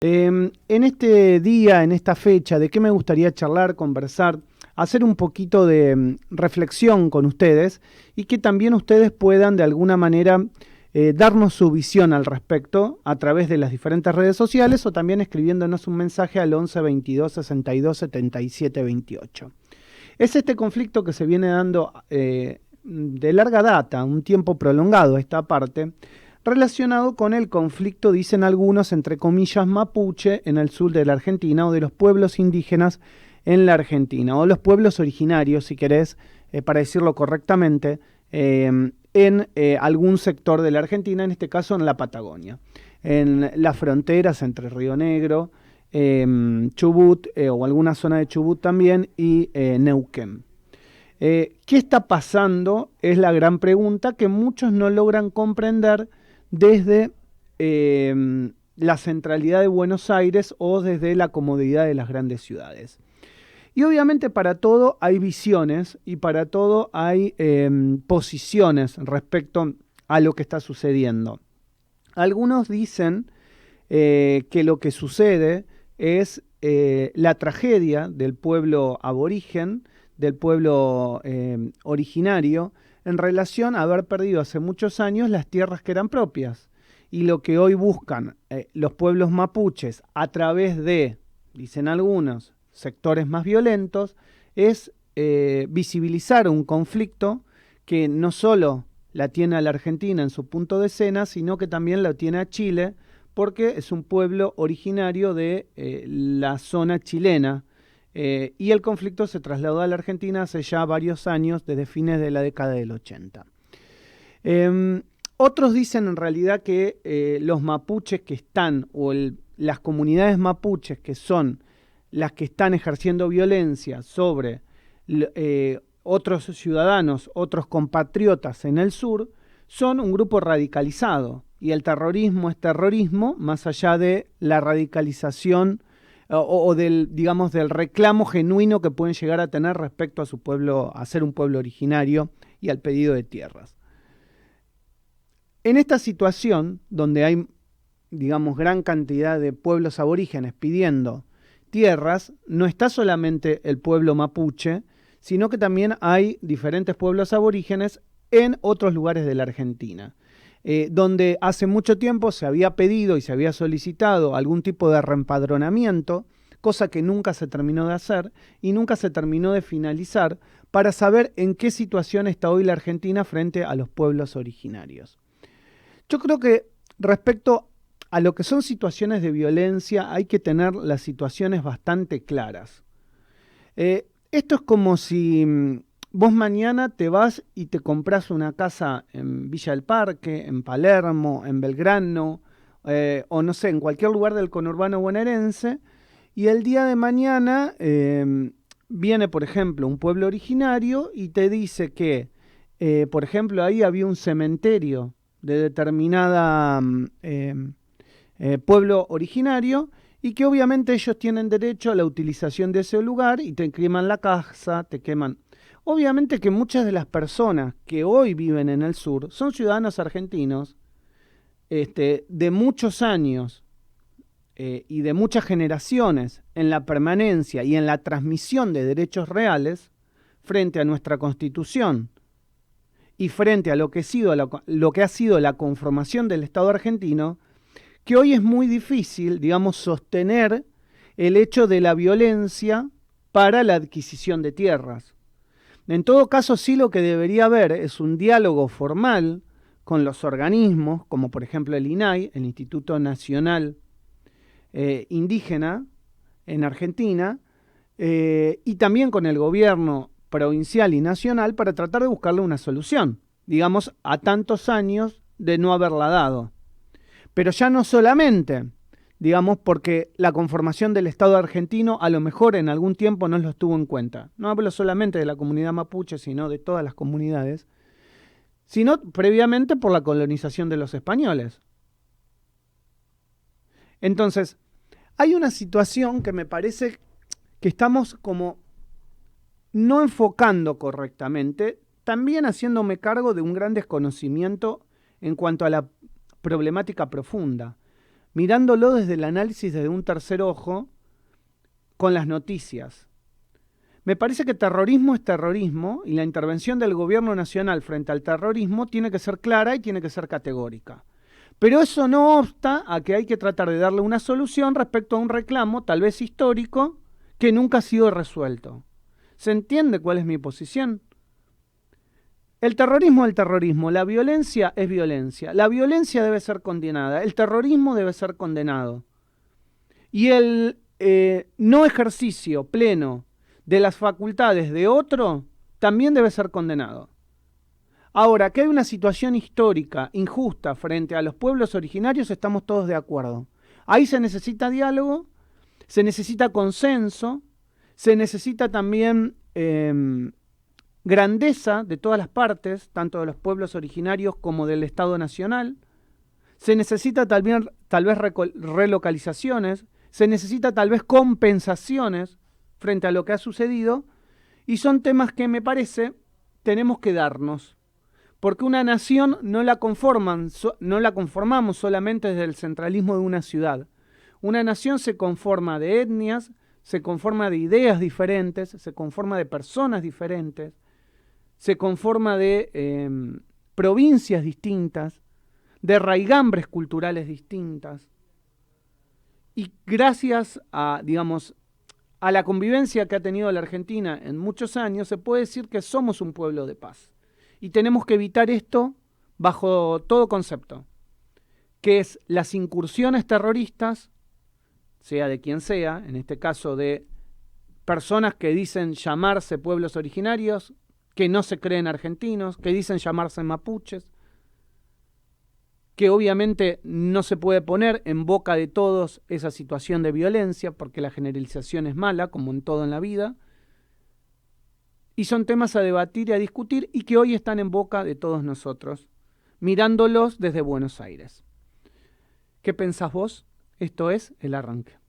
En este día, en esta fecha, ¿de qué me gustaría charlar, conversar, hacer un poquito de reflexión con ustedes y que también ustedes puedan de alguna manera darnos su visión al respecto a través de las diferentes redes sociales o también escribiéndonos un mensaje al 11 22 62 77 28? Es este conflicto que se viene dando de larga data, un tiempo prolongado esta parte, relacionado con el conflicto, dicen algunos, entre comillas, mapuche en el sur de la Argentina o de los pueblos indígenas en la Argentina, o los pueblos originarios, si querés, para decirlo correctamente, en algún sector de la Argentina, en este caso en la Patagonia, en las fronteras entre Río Negro, Chubut o alguna zona de Chubut también y Neuquén. ¿Qué está pasando? Es la gran pregunta que muchos no logran comprender desde la centralidad de Buenos Aires o desde la comodidad de las grandes ciudades. Y obviamente para todo hay visiones y para todo hay posiciones respecto a lo que está sucediendo. Algunos dicen que lo que sucede es la tragedia del pueblo aborigen, del pueblo originario, en relación a haber perdido hace muchos años las tierras que eran propias. Y lo que hoy buscan los pueblos mapuches a través de, dicen algunos, sectores más violentos, es visibilizar un conflicto que no solo la tiene a la Argentina en su punto de escena, sino que también la tiene a Chile, porque es un pueblo originario de la zona chilena, y el conflicto se trasladó a la Argentina hace ya varios años, desde fines de la década del 80. Otros dicen en realidad que los mapuches que están, o las comunidades mapuches que son las que están ejerciendo violencia sobre otros ciudadanos, otros compatriotas en el sur, son un grupo radicalizado. Y el terrorismo es terrorismo más allá de la radicalización o del, digamos, del reclamo genuino que pueden llegar a tener respecto a su pueblo, a ser un pueblo originario y al pedido de tierras. En esta situación, donde hay, digamos, gran cantidad de pueblos aborígenes pidiendo tierras, no está solamente el pueblo mapuche, sino que también hay diferentes pueblos aborígenes en otros lugares de la Argentina, donde hace mucho tiempo se había pedido y se había solicitado algún tipo de reempadronamiento, cosa que nunca se terminó de hacer y nunca se terminó de finalizar, para saber en qué situación está hoy la Argentina frente a los pueblos originarios. Yo creo que respecto a lo que son situaciones de violencia hay que tener las situaciones bastante claras. Esto es como si vos mañana te vas y te compras una casa en Villa del Parque, en Palermo, en Belgrano, o no sé, en cualquier lugar del conurbano bonaerense, y el día de mañana viene, por ejemplo, un pueblo originario y te dice que, por ejemplo, ahí había un cementerio de determinada pueblo originario, y que obviamente ellos tienen derecho a la utilización de ese lugar y te queman la casa, te queman. Obviamente que muchas de las personas que hoy viven en el sur son ciudadanos argentinos de muchos años y de muchas generaciones en la permanencia y en la transmisión de derechos reales frente a nuestra Constitución y frente a lo que ha sido la conformación del Estado argentino, que hoy es muy difícil, digamos, sostener el hecho de la violencia para la adquisición de tierras. En todo caso, sí, lo que debería haber es un diálogo formal con los organismos, como por ejemplo el INAI, el Instituto Nacional Indígena en Argentina, y también con el gobierno provincial y nacional, para tratar de buscarle una solución, digamos, a tantos años de no haberla dado. Pero ya no solamente, digamos, porque la conformación del Estado argentino a lo mejor en algún tiempo no los tuvo en cuenta. No hablo solamente de la comunidad mapuche, sino de todas las comunidades, sino previamente por la colonización de los españoles. Entonces, hay una situación que me parece que estamos como no enfocando correctamente, también haciéndome cargo de un gran desconocimiento en cuanto a la problemática profunda. mirándolo desde el análisis desde un tercer ojo con las noticias. Me parece que terrorismo es terrorismo y la intervención del gobierno nacional frente al terrorismo tiene que ser clara y tiene que ser categórica. Pero eso no obsta a que hay que tratar de darle una solución respecto a un reclamo, tal vez histórico, que nunca ha sido resuelto. ¿Se entiende cuál es mi posición? El terrorismo es el terrorismo, la violencia es violencia. La violencia debe ser condenada, el terrorismo debe ser condenado. Y el no ejercicio pleno de las facultades de otro también debe ser condenado. Ahora, que hay una situación histórica injusta frente a los pueblos originarios, estamos todos de acuerdo. Ahí se necesita diálogo, se necesita consenso, se necesita también grandeza de todas las partes, tanto de los pueblos originarios como del Estado Nacional. Se necesita tal vez relocalizaciones, se necesita tal vez compensaciones frente a lo que ha sucedido, y son temas que me parece tenemos que darnos. Porque una nación no la conformamos solamente desde el centralismo de una ciudad. Una nación se conforma de etnias, se conforma de ideas diferentes, se conforma de personas diferentes, se conforma de provincias distintas, de raigambres culturales distintas. Y gracias a, digamos, a la convivencia que ha tenido la Argentina en muchos años, se puede decir que somos un pueblo de paz. Y tenemos que evitar esto bajo todo concepto, que es las incursiones terroristas, sea de quien sea, en este caso de personas que dicen llamarse pueblos originarios, que no se creen argentinos, que dicen llamarse mapuches, que obviamente no se puede poner en boca de todos esa situación de violencia, porque la generalización es mala, como en todo en la vida, y son temas a debatir y a discutir y que hoy están en boca de todos nosotros, mirándolos desde Buenos Aires. ¿Qué pensás vos? Esto es El Arranque.